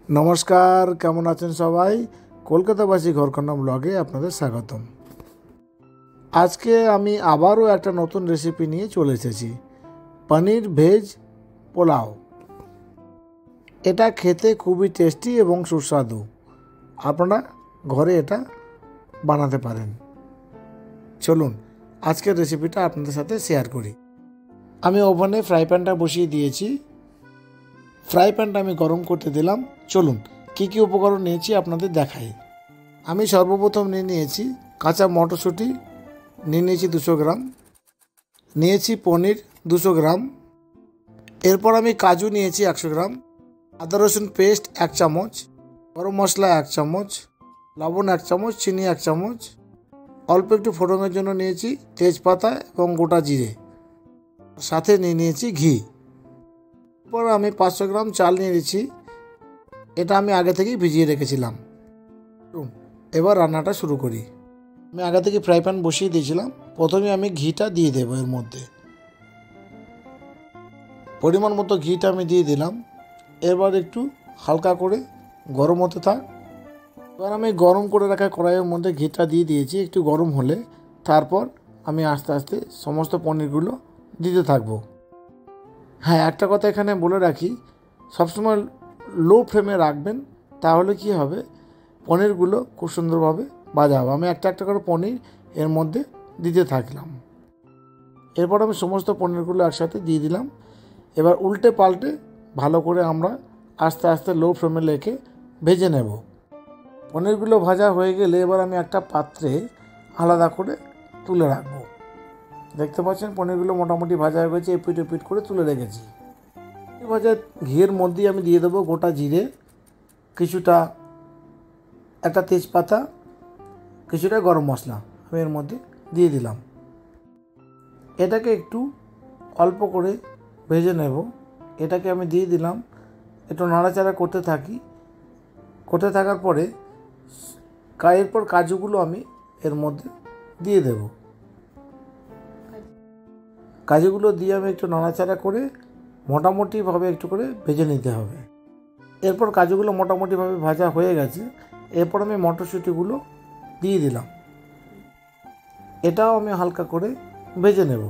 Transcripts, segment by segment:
নমস্কার, কেমন আছেন সবাই? কলকাতাবাসী ঘরকন্না ব্লগে আপনাদের স্বাগতম। আজকে আমি আবারও একটা নতুন রেসিপি নিয়ে চলে এসেছি, পনির ভেজ পোলাও। এটা খেতে খুবই টেস্টি এবং সুস্বাদু। আপনারা ঘরে এটা বানাতে পারেন। চলুন আজকের রেসিপিটা আপনাদের সাথে শেয়ার করি। আমি ওভেনে ফ্রাই প্যানটা বসিয়ে দিয়েছি। ফ্রাই প্যানটা আমি গরম করতে দিলাম। চলুন কী কী উপকরণ নিয়েছি আপনাদের দেখাই। আমি সর্বপ্রথম নিয়েছি কাঁচা মটরশুঁটি, নিয়েছি 200 গ্রাম, নিয়েছি পনির 200 গ্রাম, এরপর আমি কাজু নিয়েছি 100 গ্রাম, আদা রসুন পেস্ট 1 চামচ, গরম মশলা 1 চামচ, লবণ 1 চামচ, চিনি 1 চামচ, অল্প একটু ফোড়নের জন্য নিয়েছি তেজপাতা এবং গোটা জিরে, সাথে নিয়েছি ঘি। এরপর আমি 500 গ্রাম চাল নিয়ে নিয়েছি, এটা আমি আগে থেকেই ভিজিয়ে রেখেছিলাম। এবার রান্নাটা শুরু করি। আমি আগে থেকে ফ্রাই প্যান বসিয়ে দিয়েছিলাম। প্রথমে আমি ঘিটা দিয়ে দেবো এর মধ্যে। পরিমাণ মতো ঘিটা আমি দিয়ে দিলাম। এবার একটু হালকা করে গরম হতে থাক। এবার আমি গরম করে রাখা কড়াইয়ের মধ্যে ঘিটা দিয়ে দিয়েছি। একটু গরম হলে তারপর আমি আস্তে আস্তে সমস্ত পনিরগুলো দিতে থাকবো। হ্যাঁ, একটা কথা এখানে বলে রাখি, সবসময় লো ফ্লেমে রাখবেন, তাহলে কি হবে, পনিরগুলো খুব সুন্দরভাবে ভাজা হবে। আমি একটা একটা করে পনির এর মধ্যে দিতে থাকলাম। এরপর আমি সমস্ত পনিরগুলো একসাথে দিয়ে দিলাম। এবার উল্টে পাল্টে ভালো করে আমরা আস্তে আস্তে লো ফ্লেমে রেখে ভেজে নেব। পনিরগুলো ভাজা হয়ে গেলে এবার আমি একটা পাত্রে আলাদা করে তুলে রাখবো। দেখতে পাচ্ছেন পনিরগুলো মোটামুটি ভাজা হয়ে গেছে, এপিট এপিট করে তুলে রেখেছি। ভাজা ঘিয়ের মধ্যেই আমি দিয়ে দেবো গোটা জিরে, কিছুটা একটা তেজপাতা, কিছুটা গরম মশলা আমি এর মধ্যে দিয়ে দিলাম। এটাকে একটু অল্প করে ভেজে নেব। এটাকে আমি দিয়ে দিলাম, একটু নাড়াচাড়া করতে থাকি। করতে থাকার পরে এরপর কাজুগুলো আমি এর মধ্যে দিয়ে দেব। কাজুগুলো দিয়ে আমি একটু নাড়াচাড়া করে মোটামুটিভাবে একটু করে ভেজে নিতে হবে। এরপর কাজুগুলো মোটামুটিভাবে ভাজা হয়ে গেছে। এরপর আমি মটরশুঁটিগুলো দিয়ে দিলাম। এটাও আমি হালকা করে ভেজে নেব।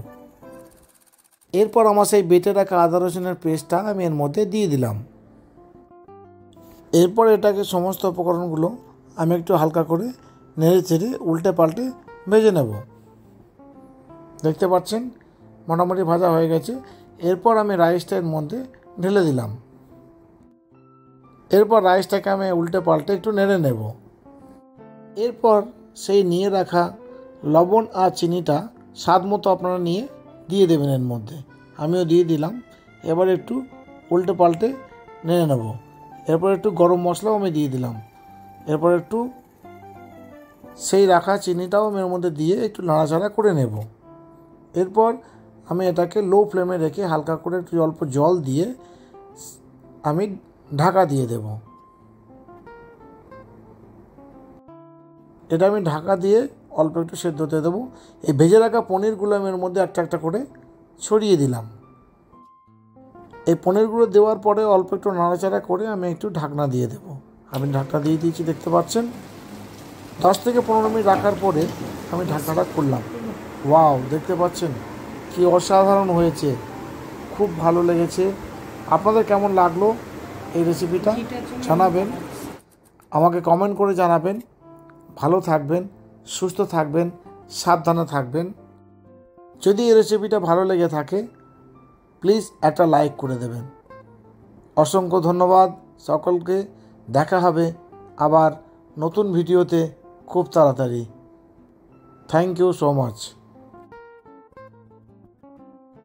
এরপর আমার সেই বেটে রাখা আদা রসুনের পেস্টটা আমি এর মধ্যে দিয়ে দিলাম। এরপর এটাকে সমস্ত উপকরণগুলো আমি একটু হালকা করে নেড়ে চেড়ে উল্টে পাল্টে ভেজে নেব। দেখতে পাচ্ছেন মোটামুটি ভাজা হয়ে গেছে। এরপর আমি রাইসটা এর মধ্যে ঢেলে দিলাম। এরপর রাইসটাকে আমি উল্টে পাল্টে একটু নেড়ে নেব। এরপর সেই নিয়ে রাখা লবণ আর চিনিটা স্বাদ মতো আপনারা নিয়ে দিয়ে দেবেন এর মধ্যে। আমিও দিয়ে দিলাম। এবার একটু উল্টে পাল্টে নেড়ে নেব। এরপর একটু গরম মশলাও আমি দিয়ে দিলাম। এরপর একটু সেই রাখা চিনিটাও আমি এর মধ্যে দিয়ে একটু নাড়াচাড়া করে নেব। এরপর আমি এটাকে লো ফ্লেমে রেখে হালকা করে একটু অল্প জল দিয়ে আমি ঢাকা দিয়ে দেব। এটা আমি ঢাকা দিয়ে অল্প একটু সেদ্ধ হতে দেবো। এই ভেজে রাখা পনিরগুলো আমি এর মধ্যে একটা একটা করে ছড়িয়ে দিলাম। এই পনিরগুলো দেওয়ার পরে অল্প একটু নাড়াচাড়া করে আমি একটু ঢাকনা দিয়ে দেব। আমি ঢাকনা দিয়ে দিয়েছি, দেখতে পাচ্ছেন। 10 থেকে 15 মিনিট রাখার পরে আমি ঢাকনাটা খুললাম। ওয়াও, দেখতে পাচ্ছেন কি অসাধারণ হয়েছে, খুব ভালো লেগেছে। আপনাদের কেমন লাগলো এই রেসিপিটা জানাবেন, আমাকে কমেন্ট করে জানাবেন। ভালো থাকবেন, সুস্থ থাকবেন, সাবধানে থাকবেন। যদি এই রেসিপিটা ভালো লেগে থাকে প্লিজ একটা লাইক করে দেবেন। অসংখ্য ধন্যবাদ সকলকে। দেখা হবে আবার নতুন ভিডিওতে খুব তাড়াতাড়ি। Thank you so much.